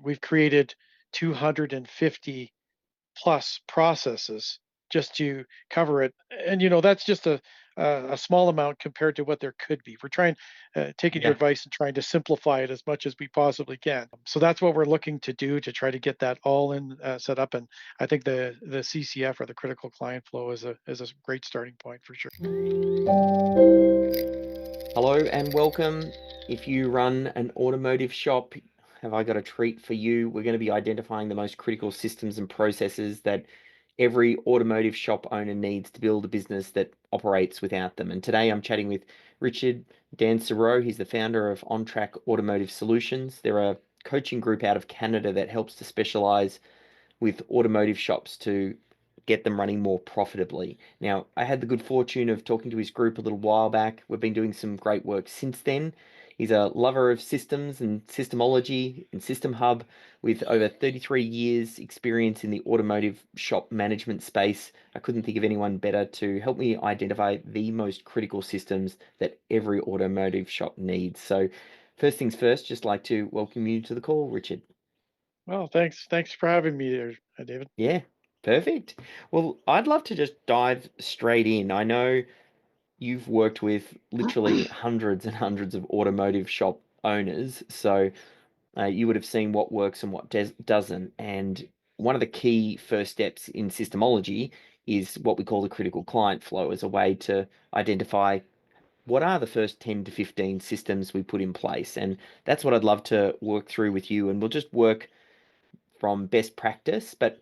we've created 250 plus processes just to cover it. And that's just a small amount compared to what there could be. We're trying, taking your Yeah. advice and trying to simplify it as much as we possibly can. So that's what we're looking to do to try to get that all in set up. And I think the CCF, or the critical client flow, is a great starting point for sure. Hello and welcome. If you run an automotive shop, have I got a treat for you? We're going to be identifying the most critical systems and processes that every automotive shop owner needs to build a business that operates without them. And today I'm chatting with Richard Dansereau. He's the founder of OnTrack Automotive Solutions. They're a coaching group out of Canada that helps to specialize with automotive shops to get them running more profitably. Now, I had the good fortune of talking to his group a little while back. We've been doing some great work since then. He's a lover of systems and systemology and System Hub with over 33 years experience in the automotive shop management space. I couldn't think of anyone better to help me identify the most critical systems that every automotive shop needs. So first things first, just like to welcome you to the call, Richard. Well, thanks for having me there, David. Yeah, perfect. Well, I'd love to just dive straight in. I know you've worked with literally hundreds and hundreds of automotive shop owners, so you would have seen what works and what doesn't. And one of the key first steps in systemology is what we call the critical client flow as a way to identify what are the first 10 to 15 systems we put in place. And that's what I'd love to work through with you. And we'll just work from best practice, but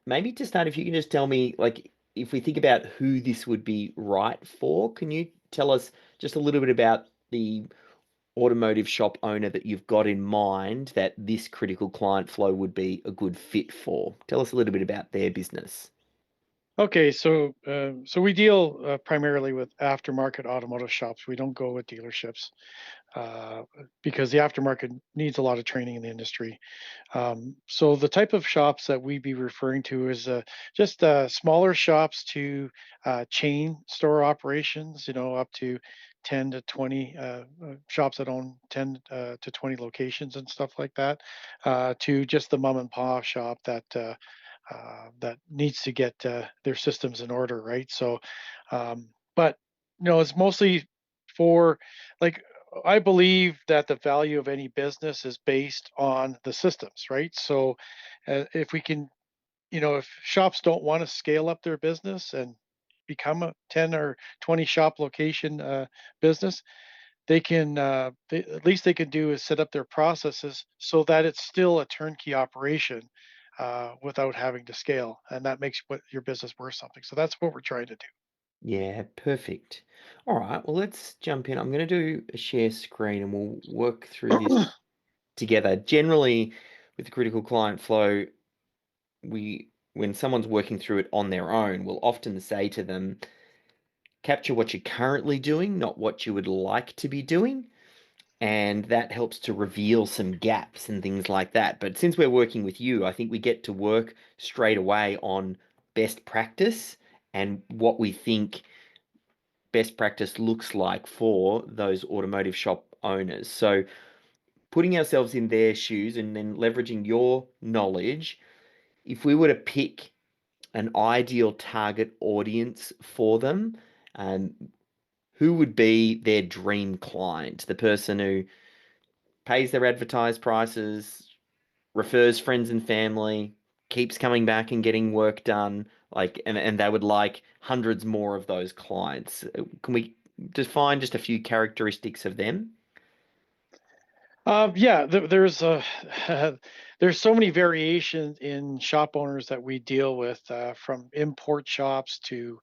maybe to start, if you can just tell me, like, if we think about who this would be right for, can you tell us just a little bit about the automotive shop owner that you've got in mind that this critical client flow would be a good fit for? Tell us a little bit about their business. Okay, so we deal primarily with aftermarket automotive shops. We don't go with dealerships, uh, because the aftermarket needs a lot of training in the industry. So the type of shops that we'd be referring to is just smaller shops to chain store operations. Up to 10 to 20 shops that own 10 to 20 locations and stuff like that. To just the mom and pop shop that needs to get their systems in order, right? So, but it's mostly for, like, I believe that the value of any business is based on the systems, right? So, if we can, if shops don't want to scale up their business and become a 10 or 20 shop location business, at least they can do is set up their processes so that it's still a turnkey operation without having to scale, and that makes what your business worth something. So that's what we're trying to do. Yeah, perfect. All right, well, let's jump in. I'm going to do a share screen and we'll work through this together. Generally, with the critical client flow, when someone's working through it on their own, we'll often say to them, capture what you're currently doing, not what you would like to be doing. And that helps to reveal some gaps and things like that. But since we're working with you, I think we get to work straight away on best practice and what we think best practice looks like for those automotive shop owners. So putting ourselves in their shoes and then leveraging your knowledge, if we were to pick an ideal target audience for them, um, who would be their dream client? The person who pays their advertised prices, refers friends and family, keeps coming back and getting work done, like, and they would like hundreds more of those clients. Can we define just a few characteristics of them? Yeah, there's so many variations in shop owners that we deal with, from import shops to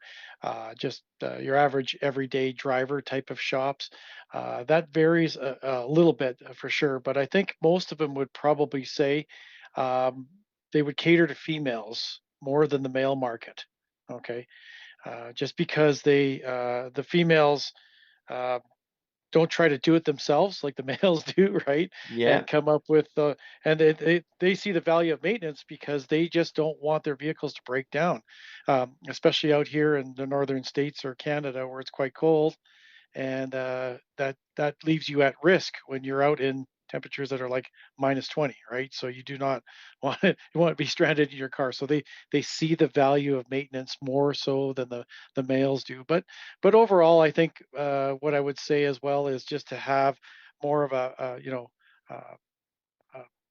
just your average everyday driver type of shops. That varies a little bit for sure, but I think most of them would probably say um, they would cater to females more than the male market. Okay, just because the females. Uh, don't try to do it themselves like the males do, right? Yeah, And come up with and they see the value of maintenance because they just don't want their vehicles to break down, especially out here in the northern states or Canada where it's quite cold, and that leaves you at risk when you're out in temperatures that are like -20, right? So you do not want to be stranded in your car. So they see the value of maintenance more so than the males do. But overall, I think what I would say as well is just to have more of uh, uh,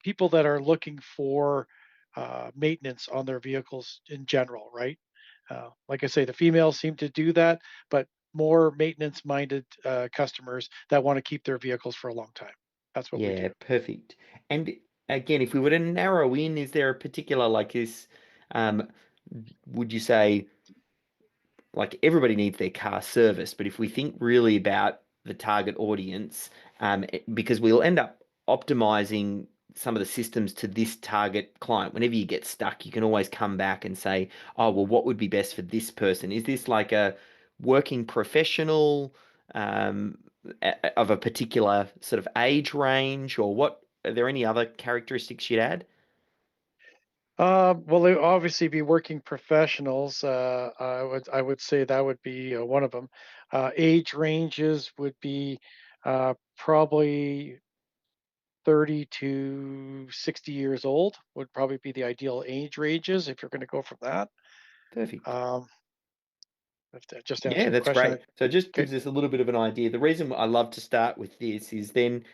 people that are looking for maintenance on their vehicles in general, right? Like I say, the females seem to do that, but more maintenance-minded customers that want to keep their vehicles for a long time. That's what we do. Yeah, perfect. And again, if we were to narrow in, is there a particular like this, um, would you say like everybody needs their car serviced, but if we think really about the target audience, because we'll end up optimizing some of the systems to this target client. Whenever you get stuck, you can always come back and say, oh, well, what would be best for this person? Is this like a working professional um, of a particular sort of age range, or what? Are there any other characteristics you'd add? Well, they obviously be working professionals. I would say that would be one of them. Age ranges would be probably 30 to 60 years old would probably be the ideal age ranges if you're going to go from that. Perfect. Um, if that just Yeah, answered your that's question. great. So it just Okay. gives us a little bit of an idea. The reason I love to start with this is then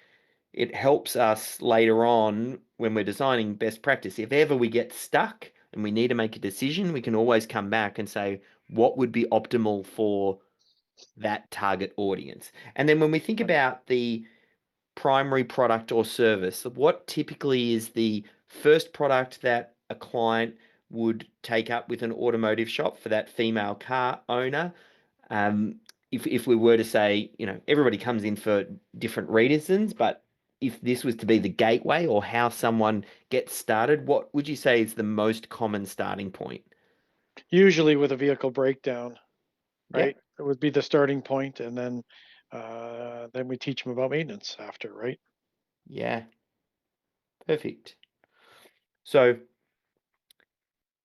it helps us later on when we're designing best practice. If ever we get stuck and we need to make a decision, we can always come back and say, what would be optimal for that target audience? And then when we think Right. about the primary product or service, what typically is the first product that a client would take up with an automotive shop for that female car owner? If we were to say, everybody comes in for different reasons, but if this was to be the gateway or how someone gets started, what would you say is the most common starting point? Usually with a vehicle breakdown, right? Yep. It would be the starting point, and then we teach them about maintenance after, right? Yeah, perfect. So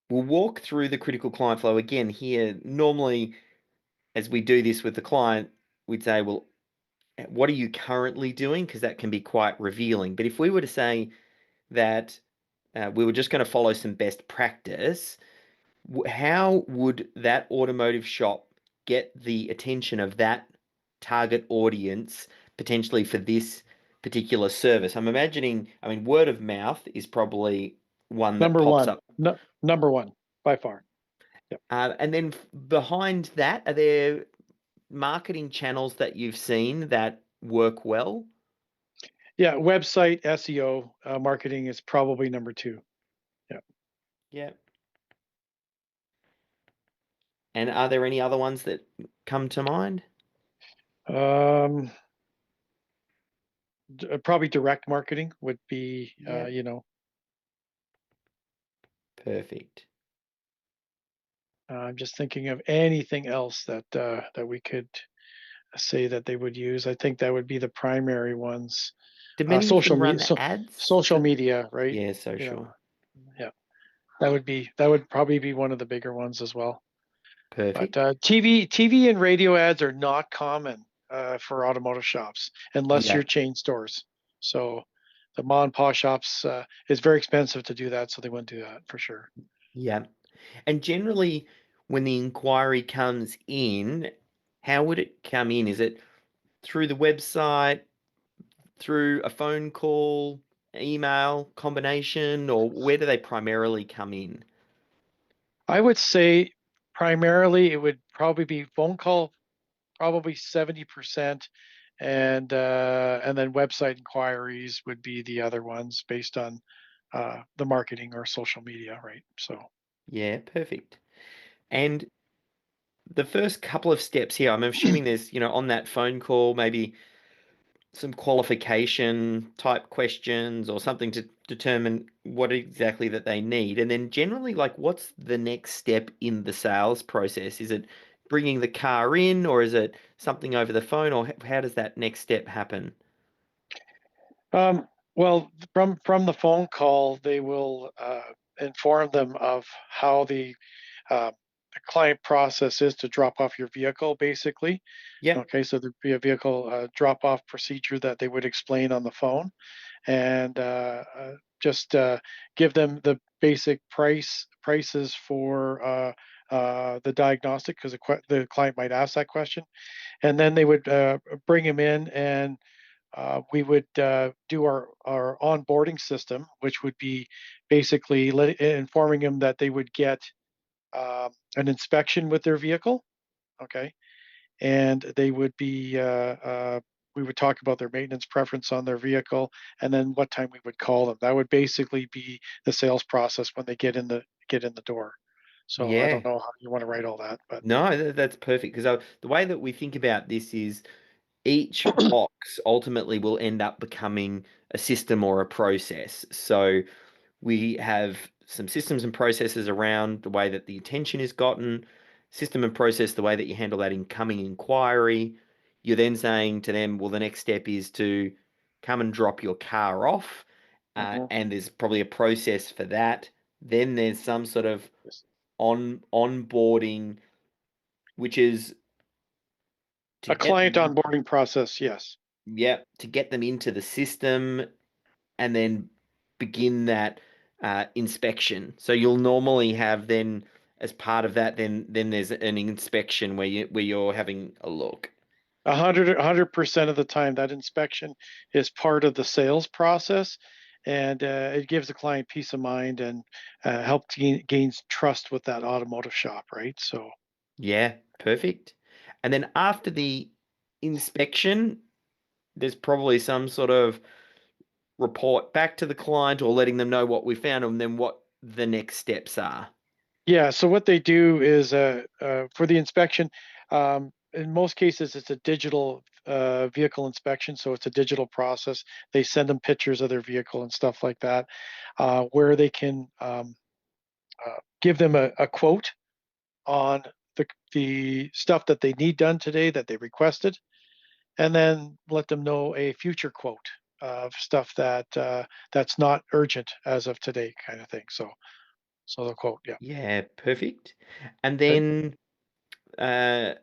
we'll walk through the critical client flow again here. Normally, as we do this with the client, we'd say, well, what are you currently doing? Because that can be quite revealing. But if we were to say that we were just going to follow some best practice, how would that automotive shop get the attention of that target audience potentially for this particular service? I'm imagining, I mean, word of mouth is probably one that Number pops one, up. no, number one by far. Yep. And then behind that, are there marketing channels that you've seen that work well? Yeah, website SEO marketing is probably number two. Yeah. Yeah. And are there any other ones that come to mind? Um, Probably direct marketing would be, Yeah. Perfect. I'm just thinking of anything else that we could say that they would use. I think that would be the primary ones. Do many of Social them media, run so ads social for? media, right? Yeah, You know, social. yeah, that would probably be one of the bigger ones as well. But Perfect. TV and radio ads are not common for automotive shops unless you're Yeah. chain stores. So the mom and pop shops is very expensive to do that, so they wouldn't do that for sure. Yeah. And generally, when the inquiry comes in, how would it come in? Is it through the website, through a phone call, email combination, or where do they primarily come in? I would say primarily it would probably be phone call, probably 70%, and then website inquiries would be the other ones based on the marketing or social media, right? So Yeah, perfect. And the first couple of steps here, I'm assuming there's, on that phone call, maybe some qualification type questions or something to determine what exactly that they need. And then generally, like, what's the next step in the sales process? Is it bringing the car in, or is it something over the phone, or how does that next step happen? well, from the phone call, they will inform them of how the uh, the client process is to drop off your vehicle, basically. Yeah. Okay, so there'd be a vehicle drop off procedure that they would explain on the phone, and just give them the basic prices for the diagnostic, because the client might ask that question, and then they would bring him in, and we would do our onboarding system, which would be basically informing them that they would get an inspection with their vehicle. Okay, and they would be we would talk about their maintenance preference on their vehicle, and then what time we would call them. That would basically be the sales process when they get in the door. So I don't Yeah. know how you want to write all that, but No, that's perfect because the way that we think about this is each box ultimately will end up becoming a system or a process. So we have some systems and processes around the way that the attention is gotten, system and process, the way that you handle that incoming inquiry. You're then saying to them, well, the next step is to come and drop your car off. Mhm. And there's probably a process for that. Then there's some sort of Yes. onboarding, which is to A get client them, onboarding process, yes. yeah, to get them into the system and then begin that inspection. So you'll normally have then as part of that, then there's an inspection where you're having a look. 100% of the time, that inspection is part of the sales process, and it gives the client peace of mind, and helps gains trust with that automotive shop, right? So Yeah, perfect. And then after the inspection, there's probably some sort of report back to the client or letting them know what we found and then what the next steps are. yeah, so what they do is for the inspection, in most cases, it's a digital vehicle inspection, so it's a digital process. They send them pictures of their vehicle and stuff like that, where they can give them a quote on the stuff that they need done today that they requested, and then let them know a future quote of stuff that that's not urgent as of today, kind of thing. So the quote, yeah. Yeah, perfect. And Okay. then uh,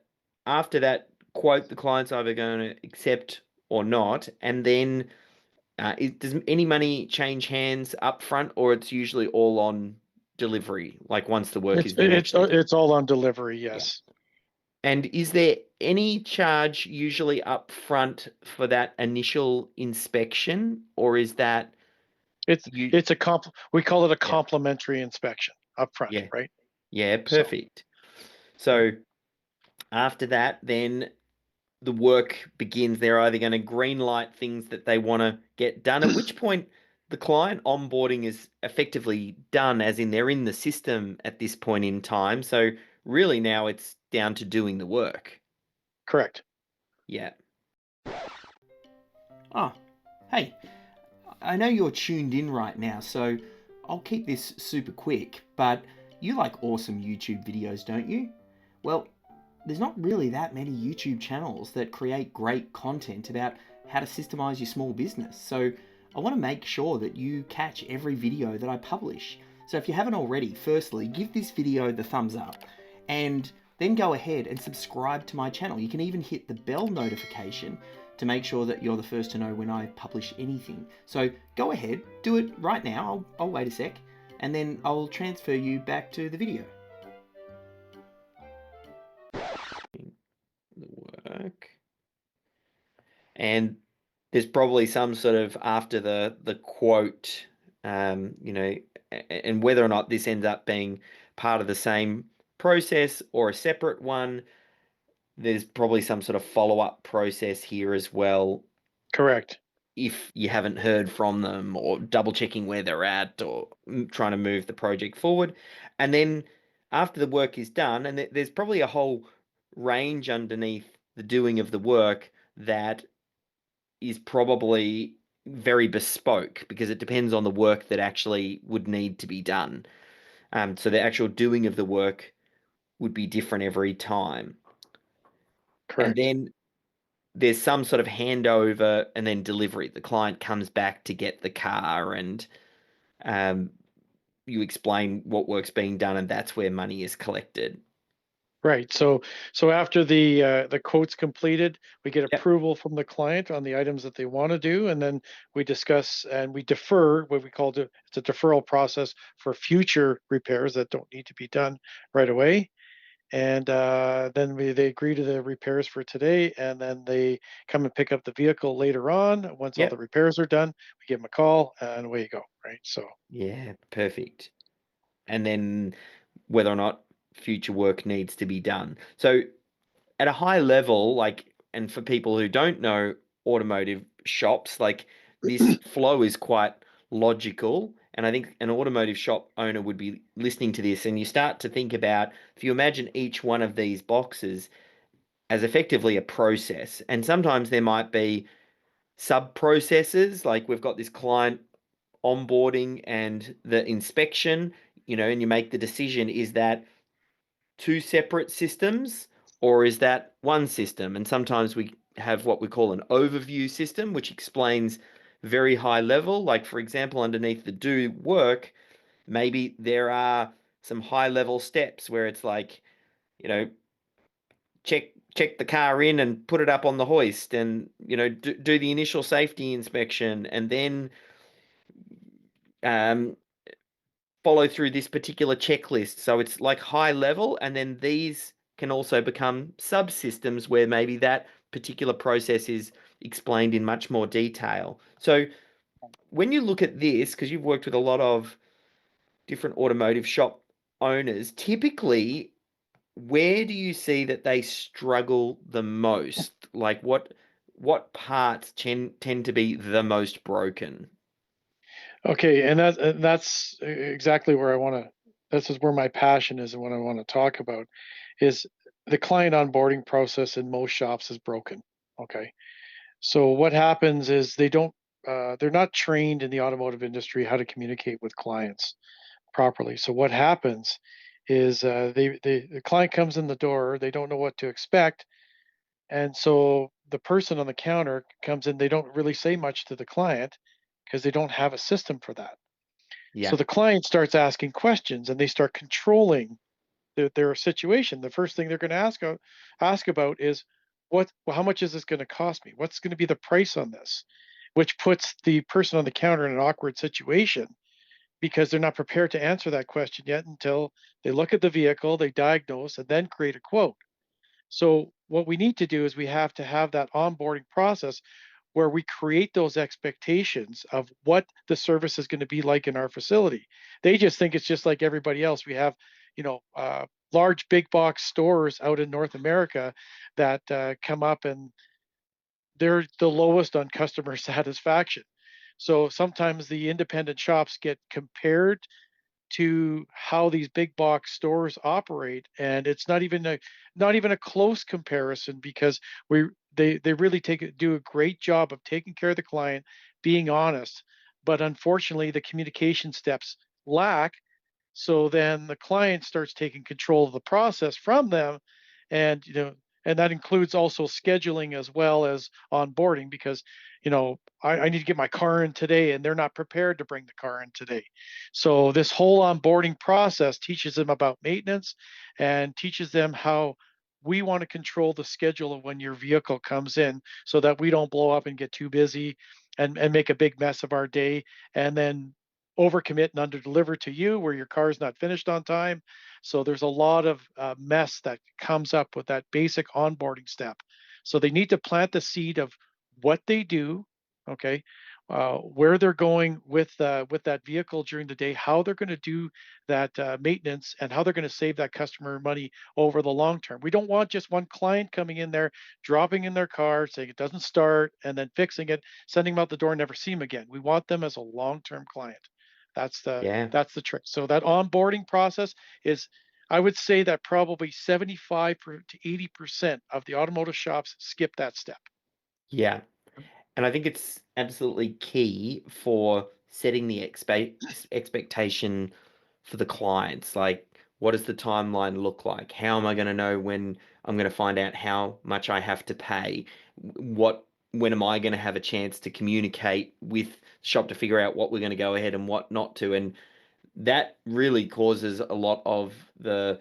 after that quote, the client's either going to accept or not. And then does any money change hands up front, or it's usually all on delivery, like once the work It's is then it's actually done? it's all on delivery, Yeah. yes. And is there any charge usually up front for that initial inspection, or is that It's you? it's a we call it a Yeah, complimentary inspection up front, yeah, right? yeah, So perfect. yeah. So after that, then the work begins. They're either going to green light things that they want to get done, at which point the client onboarding is effectively done, as in they're in the system at this point in time. So really now it's down to doing the work. Correct. Yeah. Oh, hey, I know you're tuned in right now, so I'll keep this super quick, but you like awesome YouTube videos, don't you? Well, there's not really that many YouTube channels that create great content about how to systemize your small business. So I want to make sure that you catch every video that I publish. So if you haven't already, firstly, give this video the thumbs up and then go ahead and subscribe to my channel. You can even hit the bell notification to make sure that you're the first to know when I publish anything. So go ahead, do it right now. I'll wait a sec and then I'll transfer you back to the video. The work. And there's probably some sort of after the quote, you know, and whether or not this ends up being part of the same process or a separate one, there's probably some sort of follow-up process here as well Correct. if you haven't heard from them or double checking where they're at or trying to move the project forward. And then after the work is done, and there's probably a whole range underneath the doing of the work that is probably very bespoke because it depends on the work that actually would need to be done. So the actual doing of the work would be different every time. And Correct. then there's some sort of handover and then delivery. The client comes back to get the car and um, you explain what work's being done, and that's where money is collected. Right. So after the quote's completed, we get Yep. approval from the client on the items that they want to do, and then we discuss and we defer what we call it's a deferral process for future repairs that don't need to be done right away. And then they agree to the repairs for today, and then they come and pick up the vehicle later on. Once all the Yep. repairs are done, we give them a call, and away you go. Right. So Yeah, perfect. And then whether or not future work needs to be done. So at a high level, like, and for people who don't know automotive shops, like this flow is quite logical. And I think an automotive shop owner would be listening to this, and you start to think about if you imagine each one of these boxes as effectively a process, and sometimes there might be sub processes, like we've got this client onboarding and the inspection, and you make the decision, is that two separate systems or is that one system? And sometimes we have what we call an overview system, which explains very high level. Like, for example, underneath the do work, maybe there are some high level steps where it's like, you know, check the car in and put it up on the hoist, and do the initial safety inspection, and then um, follow through this particular checklist. So it's like high level, and then these can also become subsystems where maybe that particular process is explained in much more detail. So when you look at this, because you've worked with a lot of different automotive shop owners, typically, where do you see that they struggle the most? Like what parts tend to be the most broken? okay, and that's exactly where I want to. This is where my passion is, and what I want to talk about is the client onboarding process in most shops is broken. Okay, so what happens is they're not trained in the automotive industry how to communicate with clients properly. So what happens is the client comes in the door, they don't know what to expect, and so the person on the counter comes in, they don't really say much to the client because they don't have a system for that. So Yeah. the client starts asking questions and they start controlling their situation. The first thing they're going to ask about is how much is this going to cost me? What's going to be the price on this? Which puts the person on the counter in an awkward situation because they're not prepared to answer that question yet until they look at the vehicle, they diagnose, and then create a quote. So what we need to do is we have to have that onboarding process where we create those expectations of what the service is going to be like in our facility. They just think it's just like everybody else. We have, you know, large big box stores out in North America that come up and they're the lowest on customer satisfaction. So sometimes the independent shops get compared to how these big box stores operate, and it's not even a close comparison because they really do a great job of taking care of the client, being honest, but unfortunately the communication steps lack. So then the client starts taking control of the process from them, and and that includes also scheduling as well as onboarding because I need to get my car in today and they're not prepared to bring the car in today. So this whole onboarding process teaches them about maintenance and teaches them how we want to control the schedule of when your vehicle comes in so that we don't blow up and get too busy and make a big mess of our day and then overcommit and underdeliver to you where your car is not finished on time. So there's a lot of mess that comes up with that basic onboarding step. So they need to plant the seed of what they do, okay, where they're going with that vehicle during the day, how they're going to do that maintenance, and how they're going to save that customer money over the long term. We don't want just one client coming in there, dropping in their car, saying it doesn't start, and then fixing it, sending them out the door, and never see them again. We want them as a long-term client. That's the Yeah. that's the trick. So that onboarding process is, I would say that probably 75 to 80% of the automotive shops skip that step. Yeah. And I think it's absolutely key for setting the expectation for the clients. Like, what does the timeline look like? How am I going to know when I'm going to find out how much I have to pay? When am I going to have a chance to communicate with shop to figure out what we're going to go ahead and what not to? And that really causes a lot of the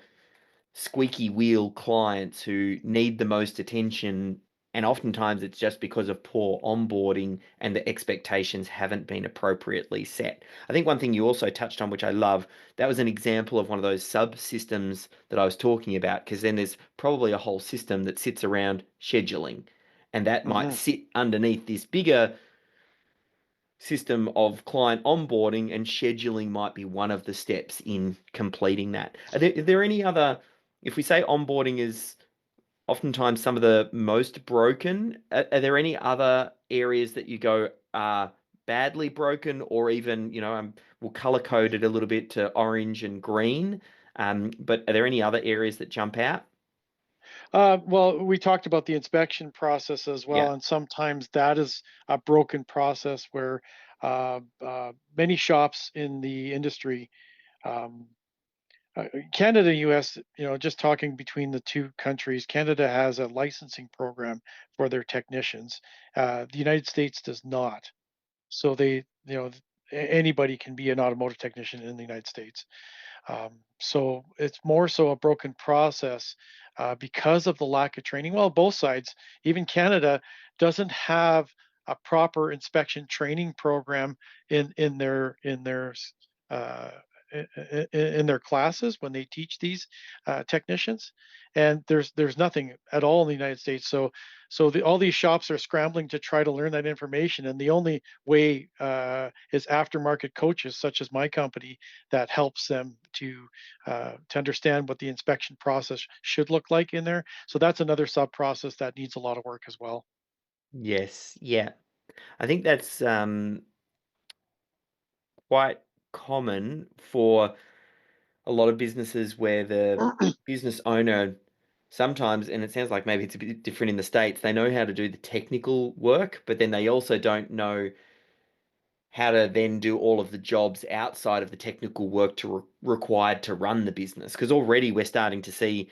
squeaky wheel clients who need the most attention, and oftentimes it's just because of poor onboarding and the expectations haven't been appropriately set. I think one thing you also touched on, which I love, that was an example of one of those subsystems that I was talking about, because then there's probably a whole system that sits around scheduling, and that might Hmm. sit underneath this bigger system of client onboarding, and scheduling might be one of the steps in completing that. Are there any other, if we say onboarding is oftentimes some of the most broken, are there any other areas that you go are badly broken, or even, we'll color code it a little bit to orange and green, but are there any other areas that jump out? Well, we talked about the inspection process as Yeah. well, and sometimes that is a broken process where many shops in the industry, um, Canada and US, just talking between the two countries, Canada has a licensing program for their technicians. The United States does not. So anybody can be an automotive technician in the United States. So it's more so a broken process because of the lack of training. Well, both sides, even Canada, doesn't have a proper inspection training program in their uh, in their classes when they teach these technicians, and there's nothing at all in the United States. So all these shops are scrambling to try to learn that information, and the only way is aftermarket coaches, such as my company, that helps them to understand what the inspection process should look like in there. So that's another sub process that needs a lot of work as well. Yes. Yeah. I think that's quite common for a lot of businesses where the business owner sometimes, and it sounds like maybe it's a bit different in the States, they know how to do the technical work, but then they also don't know how to then do all of the jobs outside of the technical work required to run the business. Because already we're starting to see,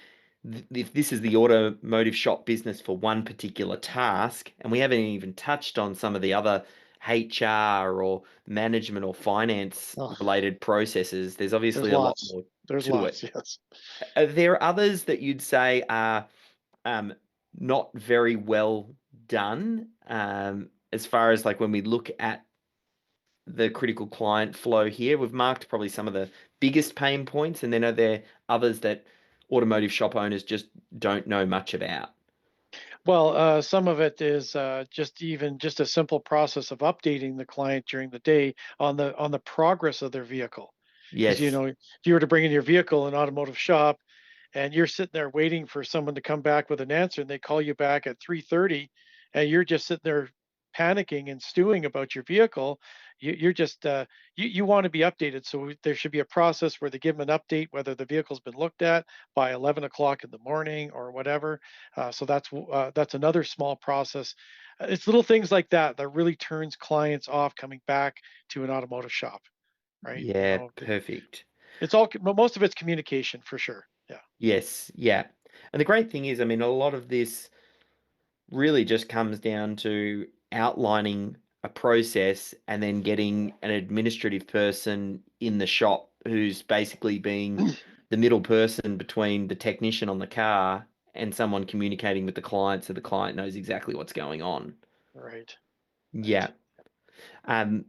if this is the automotive shop business for one particular task, and we haven't even touched on some of the other HR or management or finance Oh, related processes. There's there's obviously a lot lots. more There's to lots. it. Yes. Are there others that you'd say are um, not very well done, as far as like when we look at the critical client flow here? We've marked probably some of the biggest pain points, and then are there others that automotive shop owners just don't know much about? Well, some of it is just a simple process of updating the client during the day on the progress of their vehicle. Because Yes. if you were to bring in your vehicle in an automotive shop, and you're sitting there waiting for someone to come back with an answer, and they call you back at 3:30, and you're just sitting there panicking and stewing about your vehicle. You're just you want to be updated. So there should be a process where they give them an update whether the vehicle's been looked at by 11 o'clock in the morning or whatever. So that's another small process. It's little things like that that really turns clients off coming back to an automotive shop, right? Yeah, perfect. It's all, but most of it's communication for sure. Yeah. Yes, yeah. And the great thing is, I mean, a lot of this really just comes down to outlining a process and then getting an administrative person in the shop who's basically being the middle person between the technician on the car and someone communicating with the client, so the client knows exactly what's going on. Right. Right. Yeah. Um,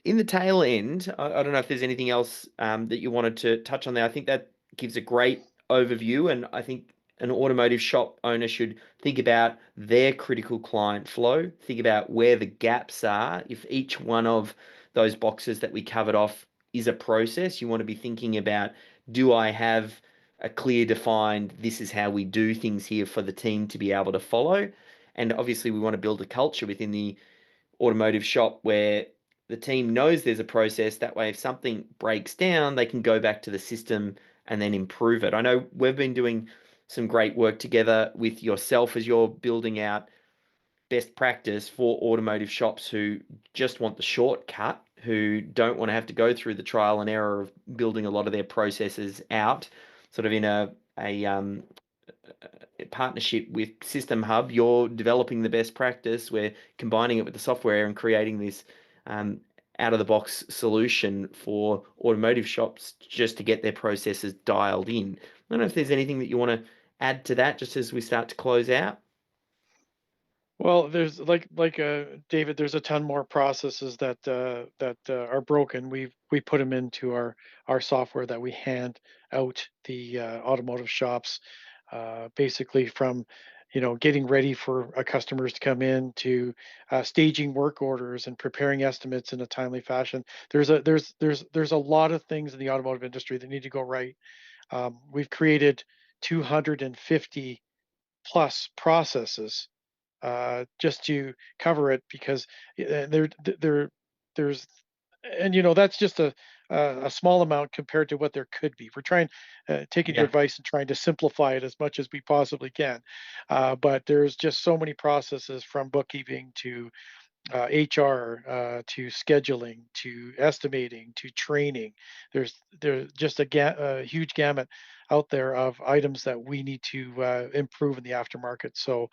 in the tail end, I don't know if there's anything else that you wanted to touch on there. I think that gives a great overview, and I think an automotive shop owner should think about their critical client flow, think about where the gaps are. If each one of those boxes that we covered off is a process, you want to be thinking about, do I have a clear defined, this is how we do things here for the team to be able to follow? And obviously, we want to build a culture within the automotive shop where the team knows there's a process. That way, if something breaks down, they can go back to the system and then improve it. I know we've been doing some great work together with yourself as you're building out best practice for automotive shops who just want the shortcut, who don't want to have to go through the trial and error of building a lot of their processes out, sort of in a partnership with System Hub. You're developing the best practice. We're combining it with the software and creating this um, out of the box solution for automotive shops just to get their processes dialed in. I don't know if there's anything that you want to add to that just as we start to close out. Well, there's David, there's a ton more processes that are broken. We put them into our software that we hand out the automotive shops, basically from getting ready for customers to come in to staging work orders and preparing estimates in a timely fashion. There's a lot of things in the automotive industry that need to go right. We've created 250 plus processes just to cover it because there's and that's just a small amount compared to what there could be. We're trying taking your Yeah. advice and trying to simplify it as much as we possibly can, but there's just so many processes from bookkeeping to HR to scheduling to estimating to training. There's just a huge gamut out there of items that we need to improve in the aftermarket. So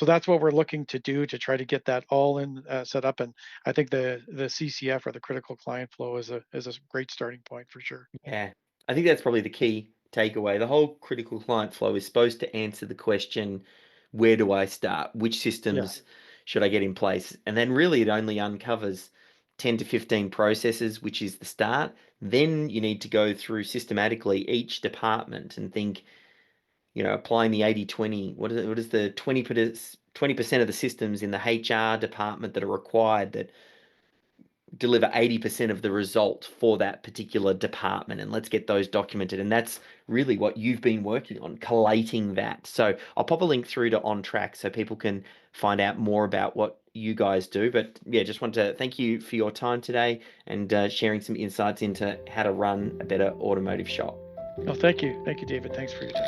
that's what we're looking to do to try to get that all in set up. And I think the CCF, or the critical client flow, is a great starting point for sure. Yeah, I think that's probably the key takeaway. The whole critical client flow is supposed to answer the question, where do I start? Which Yeah. systems should I get in place? And then really it only uncovers 10 to 15 processes, which is the start. Then you need to go through systematically each department and think, applying the 80/20. What is the 20% of the systems in the HR department that are required that deliver 80% of the result for that particular department, and let's get those documented. And that's really what you've been working on, collating that. So I'll pop a link through to OnTrack so people can find out more about what you guys do. But yeah, just want to thank you for your time today and sharing some insights into how to run a better automotive shop. No, thank you, David. Thanks for your time.